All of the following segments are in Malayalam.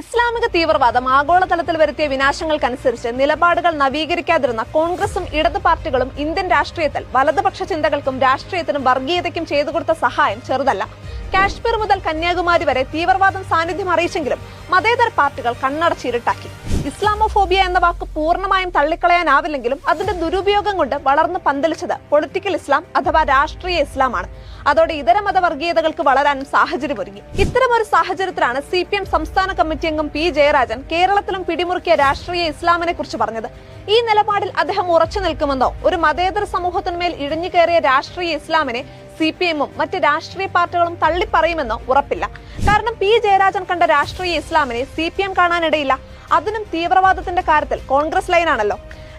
ഇസ്ലാമിക തീവ്രവാദം ആഗോളതലത്തിൽ വരുത്തിയ വിനാശങ്ങൾക്കനുസരിച്ച് നിലപാടുകൾ നവീകരിക്കാതിരുന്ന കോൺഗ്രസും ഇടതു പാർട്ടികളും ഇന്ത്യൻ രാഷ്ട്രീയത്തിൽ വലതുപക്ഷ ചിന്തകൾക്കും രാഷ്ട്രീയത്തിനും വർഗീയതയ്ക്കും ചെയ്തുകൊടുത്ത സഹായം ചെറുതല്ല. കാശ്മീർ മുതൽ കന്യാകുമാരി വരെ തീവ്രവാദം സാന്നിധ്യം അറിയിച്ചെങ്കിലും മതേതര പാർട്ടികൾ കണ്ണടച്ചിരുട്ടാക്കി. ഇസ്ലാമോഫോബിയ എന്ന വാക്ക് പൂർണ്ണമായും തള്ളിക്കളയാനാവില്ലെങ്കിലും അതിന്റെ ദുരുപയോഗം കൊണ്ട് വളർന്നു പന്തലിച്ചത് പൊളിറ്റിക്കൽ ഇസ്ലാം അഥവാ രാഷ്ട്രീയ ഇസ്ലാമാണ്. അതോടെ ഇതര മതവർഗീയതകൾക്ക് വളരാനും സാഹചര്യമൊരുങ്ങി. ഇത്തരമൊരു സാഹചര്യത്തിലാണ് CPM സംസ്ഥാന കമ്മിറ്റി അംഗം P. ജയരാജൻ കേരളത്തിലും പിടിമുറുക്കിയ രാഷ്ട്രീയ ഇസ്ലാമിനെ കുറിച്ച് പറഞ്ഞത്. ഈ നിലപാടിൽ അദ്ദേഹം ഉറച്ചു നിൽക്കുമെന്നോ ഒരു മതേതര സമൂഹത്തിന്മേൽ ഇഴഞ്ഞു കയറിയ രാഷ്ട്രീയ ഇസ്ലാമിനെ CPM-ഉം മറ്റ് രാഷ്ട്രീയ പാർട്ടികളും തള്ളിപ്പറയുമെന്നോ ഉറപ്പില്ല. കാരണം P. ജയരാജൻ കണ്ട രാഷ്ട്രീയ ഇസ്ലാമിനെ CPM കാണാനിടയില്ല. അതിനും തീവ്രവാദത്തിന്റെ കാര്യത്തിൽ കോൺഗ്രസ് ലൈനാണല്ലോ.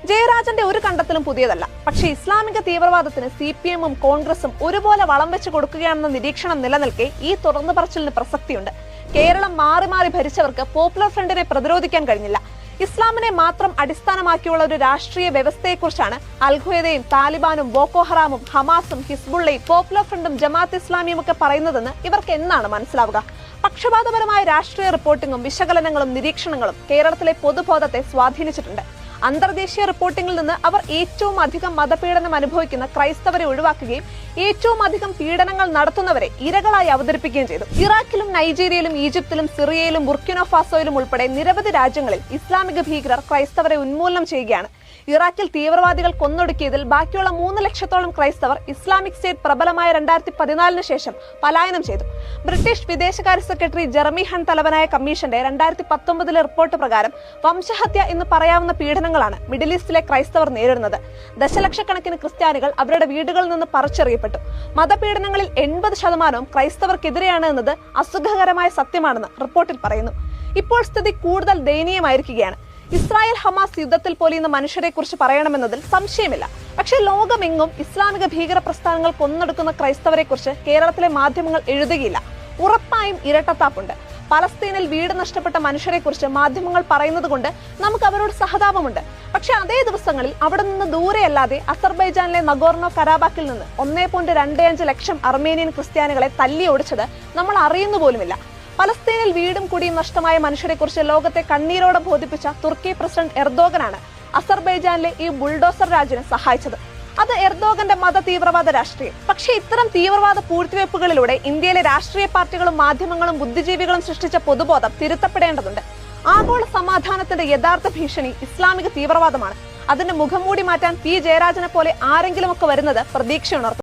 ജയരാജന്റെ ഒരു കണ്ടെത്തലും പുതിയതല്ല. പക്ഷേ ഇസ്ലാമിക തീവ്രവാദത്തിന് CPM-ഉം കോൺഗ്രസും ഒരുപോലെ വളം വെച്ച് കൊടുക്കുകയാണെന്ന നിരീക്ഷണം നിലനിൽക്കെ ഈ തുറന്നു പറച്ചിലിന് പ്രസക്തിയുണ്ട്. കേരളം മാറി മാറി ഭരിച്ചവർക്ക് പോപ്പുലർ ഫ്രണ്ടിനെ പ്രതിരോധിക്കാൻ കഴിഞ്ഞില്ല. ഇസ്ലാമിനെ മാത്രം അടിസ്ഥാനമാക്കിയുള്ള ഒരു രാഷ്ട്രീയ വ്യവസ്ഥയെക്കുറിച്ചാണ് അൽഖ്വയ്ദയും താലിബാനും ബോക്കോ ഹറാമും ഹമാസും ഹിസ്ബുള്ളയും പോപ്പുലർ ഫ്രണ്ടും ജമാഅത്ത് ഇസ്ലാമിയും ഒക്കെ പറയുന്നതെന്ന് ഇവർക്ക് എന്നാണ് മനസ്സിലാവുക? പക്ഷപാതപരമായ രാഷ്ട്രീയ റിപ്പോർട്ടിങ്ങും വിശകലനങ്ങളും നിരീക്ഷണങ്ങളും കേരളത്തിലെ പൊതുബോധത്തെ സ്വാധീനിച്ചിട്ടുണ്ട്. അന്തർദേശീയ റിപ്പോർട്ടിംഗിൽ നിന്ന് അവർ ഏറ്റവും അധികം മതപീഡനം അനുഭവിക്കുന്ന ക്രൈസ്തവരെ ഒഴിവാക്കുകയും ഏറ്റവും അധികം പീഡനങ്ങൾ നടത്തുന്നവരെ ഇരകളായി അവതരിപ്പിക്കുകയും ചെയ്തു. ഇറാഖിലും നൈജീരിയയിലും ഈജിപ്തിലും സിറിയയിലും ബുർക്കിനോ ഫാസോയിലും ഉൾപ്പെടെ നിരവധി രാജ്യങ്ങളിൽ ഇസ്ലാമിക ഭീകരർ ക്രൈസ്തവരെ ഉന്മൂലനം ചെയ്യുകയാണ്. ഇറാഖിൽ തീവ്രവാദികൾ കൊന്നൊടുക്കിയതിൽ ബാക്കിയുള്ള 3 ലക്ഷത്തോളം ക്രൈസ്തവർ ഇസ്ലാമിക് സ്റ്റേറ്റ് പ്രബലമായ 2014 ശേഷം പലായനം ചെയ്തു. ബ്രിട്ടീഷ് വിദേശകാര്യ സെക്രട്ടറി ജെറമി ഹണ്ട് തലവനായ കമ്മീഷന്റെ 2019 റിപ്പോർട്ട് പ്രകാരം വംശഹത്യ എന്ന് പറയാവുന്ന പീഡനങ്ങളാണ് മിഡിൽ ഈസ്റ്റിലെ ക്രൈസ്തവർ നേരിടുന്നത്. ദശലക്ഷക്കണക്കിന് ക്രിസ്ത്യാനികൾ അവരുടെ വീടുകളിൽ നിന്ന് പറിച്ചെറിയപ്പെട്ടു. മതപീഡനങ്ങളിൽ 80% ക്രൈസ്തവർക്കെതിരെയാണ് എന്നത് അസുഖകരമായ സത്യമാണെന്ന് റിപ്പോർട്ടിൽ പറയുന്നു. ഇപ്പോൾ സ്ഥിതി കൂടുതൽ ദയനീയമായിരിക്കുകയാണ്. ഇസ്രായേൽ ഹമാസ് യുദ്ധത്തിൽ പൊലിയുന്ന മനുഷ്യരെ കുറിച്ച് പറയണമെന്നതിൽ സംശയമില്ല. പക്ഷേ ലോകമെങ്ങും ഇസ്ലാമിക ഭീകര പ്രസ്ഥാനങ്ങൾ കൊന്നൊടുക്കുന്ന ക്രൈസ്തവരെ കുറിച്ച് കേരളത്തിലെ മാധ്യമങ്ങൾ എഴുതുകയില്ല. ഉറപ്പായും ഇരട്ടത്താപ്പുണ്ട്. പലസ്തീനിൽ വീട് നഷ്ടപ്പെട്ട മനുഷ്യരെ കുറിച്ച് മാധ്യമങ്ങൾ പറയുന്നത് കൊണ്ട് നമുക്ക് അവരോട് സഹതാപമുണ്ട്. പക്ഷെ അതേ ദിവസങ്ങളിൽ അവിടെ നിന്ന് ദൂരെയല്ലാതെ അസർബൈജാനിലെ നഗോർണോ കരാബാക്കിൽ നിന്ന് 1.25 ലക്ഷം അർമേനിയൻ ക്രിസ്ത്യാനികളെ തല്ലി ഓടിച്ചത് നമ്മൾ അറിയുന്നു പോലുമില്ല. പലസ്തീനിൽ വീടും കുടിയും നഷ്ടമായ മനുഷ്യരെ കുറിച്ച് ലോകത്തെ കണ്ണീരോടെ ബോധിപ്പിച്ച തുർക്കി പ്രസിഡന്റ് എർദോഗനാണ് അസർബൈജാനിലെ ഈ ബുൾഡോസർ രാജിനെ സഹായിച്ചത്. അത് എർദോഗന്റെ മത തീവ്രവാദ രാഷ്ട്രീയം. പക്ഷേ ഇത്തരം തീവ്രവാദ പൂഴ്ത്തിവെപ്പുകളിലൂടെ ഇന്ത്യയിലെ രാഷ്ട്രീയ പാർട്ടികളും മാധ്യമങ്ങളും ബുദ്ധിജീവികളും സൃഷ്ടിച്ച പൊതുബോധം തിരുത്തപ്പെടേണ്ടതുണ്ട്. ആഗോള സമാധാനത്തിന്റെ യഥാർത്ഥ ഭീഷണി ഇസ്ലാമിക തീവ്രവാദമാണ്. അതിന്റെ മുഖംമൂടി മാറ്റാൻ P. ജയരാജനെ പോലെ ആരെങ്കിലുമൊക്കെ വരുന്നത് പ്രതീക്ഷയുണർത്തും.